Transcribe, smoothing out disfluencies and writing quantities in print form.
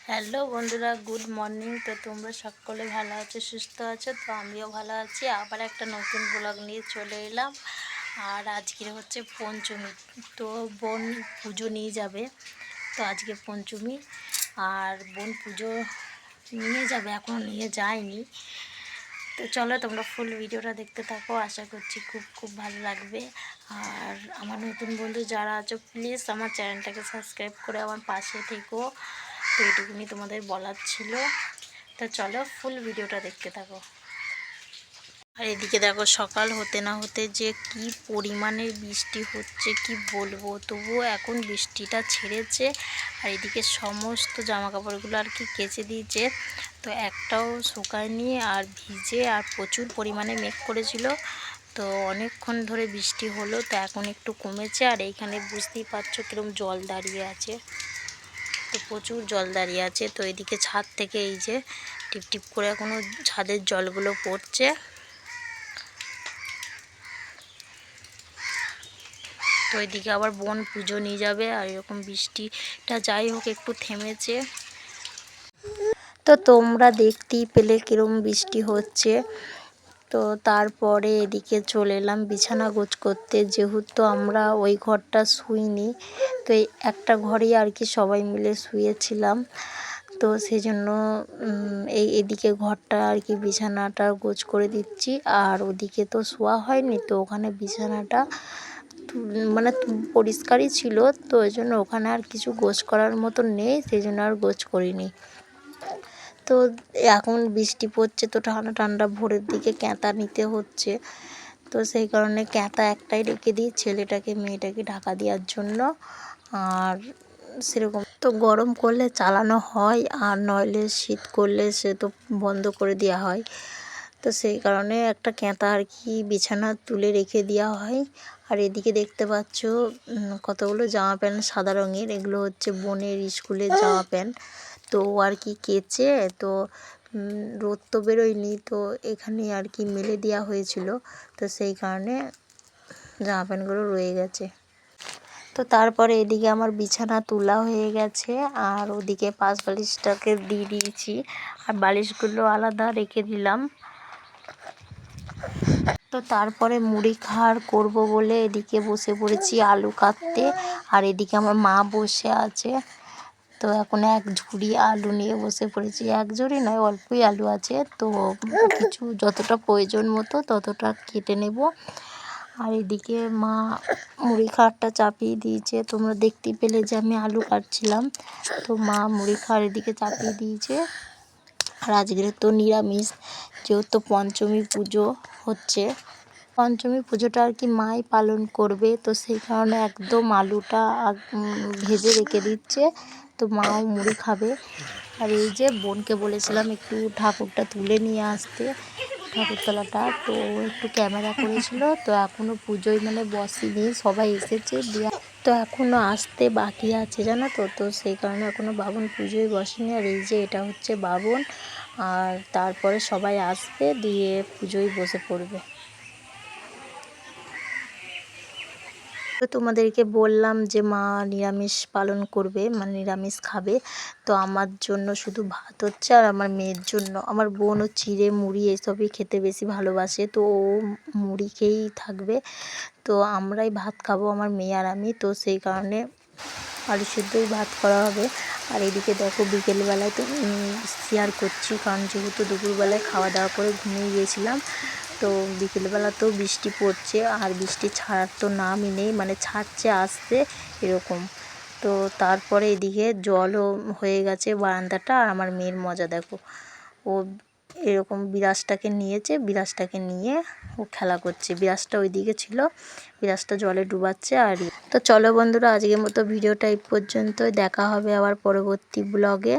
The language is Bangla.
হ্যালো বন্ধুরা, গুড মর্নিং। তো তোমরা সকলে ভালো আছো, সুস্থ আছো? তো আমিও ভালো আছি। আবার একটা নতুন ব্লগ নিয়ে চলে এলাম। আর আজকের হচ্ছে পঞ্চমী, তো বোন পুজো নিয়ে যাবে। তো আজকে পঞ্চমী আর বোন পুজো নিয়ে যাবে, এখনও নিয়ে যায়নি। তো চলো তোমরা ফুল ভিডিওটা দেখতে থাকো, আশা করছি খুব খুব ভালো লাগবে। আর আমার নতুন বন্ধু যারা আছো, প্লিজ আমার চ্যানেলটাকে সাবস্ক্রাইব করে আমার পাশে থেকো। তো এটুকুনি তোমাদের বলার ছিল। তো চলো ফুল ভিডিওটা দেখতে থাকো। আর এদিকে দেখো, সকাল হতে না হতে যে কি পরিমাণের বৃষ্টি হচ্ছে কি বলবো, তবুও এখন বৃষ্টিটা ছেড়েছে। আর এদিকে সমস্ত জামা কাপড়গুলো আর কি কেচে দিয়েছে, তো একটাও শুকায়নি আর ভিজে, আর প্রচুর পরিমাণে মেঘ করেছিল। তো অনেকক্ষণ ধরে বৃষ্টি হলো, তো এখন একটু কমেছে। আর এইখানে বুঝতেই পারছো কিরকম জল দাঁড়িয়ে আছে, তো প্রচুর জল দাঁড়িয়ে আছে। তো এদিকে ছাদ থেকে এই যে টিপ টিপ করে এখনো ছাদের জলগুলো পড়ছে। তো এদিকে আবার বোন পুজো নিয়ে যাবে, আর এরকম বৃষ্টিটা যাই হোক একটু থেমেছে। তো তোমরা দেখতেই পেলে কিরম বৃষ্টি হচ্ছে। তো তারপরে এদিকে চলে এলাম বিছানা গোছ করতে, যেহেতু আমরা ওই ঘরটা শুইনি, তো এই একটা ঘরেই আর কি সবাই মিলে শুয়েছিলাম। তো সেই জন্য এদিকে ঘরটা আর কি বিছানাটা গোছ করে দিচ্ছি। আর ওদিকে তো শোয়া হয়নি, তো ওখানে বিছানাটা মানে পরিষ্কারই ছিল, তো ওই জন্য ওখানে আর কিছু গোছ করার মতো নেই, সেই জন্য আর গোছ করিনি। তো এখন বৃষ্টি পড়ছে, তো ঠান্ডা ঠান্ডা ভোরের দিকে ক্যাঁথা নিতে হচ্ছে। তো সেই কারণে ক্যাঁথা একটাই রেখে দিই, ছেলেটাকে মেয়েটাকে ঢাকা দেওয়ার জন্য। আর সেরকম তো গরম করলে চালানো হয়, আর নইলে শীত করলে সে তো বন্ধ করে দেওয়া হয়। তো সেই কারণে একটা ক্যাঁথা আর কি বিছানা তুলে রেখে দেওয়া হয়। আর এদিকে দেখতে পাচ্ছ কতগুলো জামা প্যান্ট সাদা রঙের, এগুলো হচ্ছে বোনের স্কুলের জামা প্যান্ট। তো আর কি কেচে, তো রোদ তো বেরোয়নি, তো এখানে আর কি মেলে দেওয়া হয়েছিল, তো সেই কারণে জামা প্যান্টগুলো রয়ে গেছে। তো তারপরে এদিকে আমার বিছানা তোলা হয়ে গেছে, আর ওদিকে পাশ বালিশটাকে দিয়ে দিয়েছি, আর বালিশগুলো আলাদা রেখে দিলাম। তো তারপরে মুড়ি খাওয়ার করবো বলে এদিকে বসে পড়েছি আলু কাটতে। আর এদিকে আমার মা বসে আছে, তো এখন এক ঝুড়ি আলু নিয়ে বসে পড়েছি। এক ঝুড়ি নয়, অল্পই আলু আছে, তো কিছু যতটা প্রয়োজন মতো ততটা কেটে নেব। আর এদিকে মা মুড়ি খাওয়ারটা চাপিয়ে দিয়েছে, তোমরা দেখতেই পেলে যে আমি আলু কাটছিলাম, তো মা মুড়ি খাওয়ার এদিকে চাপিয়ে দিয়েছে। আর আজকের তো নিরামিষ, যেহেতু পঞ্চমী পুজো হচ্ছে, পঞ্চমী পুজোটা আর কি মাই পালন করবে, তো সেই কারণে একদম আলুটা ভেজে রেখে দিচ্ছে, তো মাও মুড়ি খাবে। আর এই যে বোনকে বলেছিলাম একটু ঠাকুরটা তুলে নিয়ে আসতে, ঠাকুরতলাটা, তো একটু ক্যামেরা করেছিল। তো এখনও পুজোয় মানে বসেনি, সবাই এসেছে দিয়া, তো এখনও আসতে বাকি আছে জানো তো। তো সেই কারণে এখনও বাবন পুজোয় বসেনি। আর এই যে এটা হচ্ছে বাবন, আর তারপরে সবাই আসবে, দিয়ে পুজোয় বসে পড়বে। তো তোমাদেরকে বললাম যে মা নিরামিষ পালন করবে, মানে নিরামিষ খাবে। তো আমার জন্য শুধু ভাত হচ্ছে, আর আমার মেয়ের জন্য, আমার বোনও চিড়ে মুড়ি এসবই খেতে বেশি ভালোবাসে, তো ও মুড়ি খেয়েই থাকবে। তো আমরাই ভাত খাবো, আমার মেয়ে আর আমি, তো সেই কারণে আলু সেদ্ধই ভাত করা হবে। আর এদিকে দেখো বিকেলবেলায় তো শেয়ার করছি, কারণ যেহেতু দুপুরবেলায় খাওয়া দাওয়া করে ঘুমিয়ে গিয়েছিলাম, তো বিকেলবেলাতেও বৃষ্টি পড়ছে, আর বৃষ্টি ছাড়ার তো নামই নেই, মানে ছাড়ছে আসতে এরকম। তো তারপরে এদিকে জলও হয়ে গেছে বারান্দাটা। আর আমার মেয়ের মজা দেখো, ও এরকম বিরাজটাকে নিয়েছে, বিরাজটাকে নিয়ে ও খেলা করছে। বিরাজটা ওইদিকে ছিল, বিরাজটা জলে ডুবাচ্ছে। আর তো চলো বন্ধুরা, আজকের মতো ভিডিওটা এই পর্যন্তই, দেখা হবে আবার পরবর্তী ব্লগে।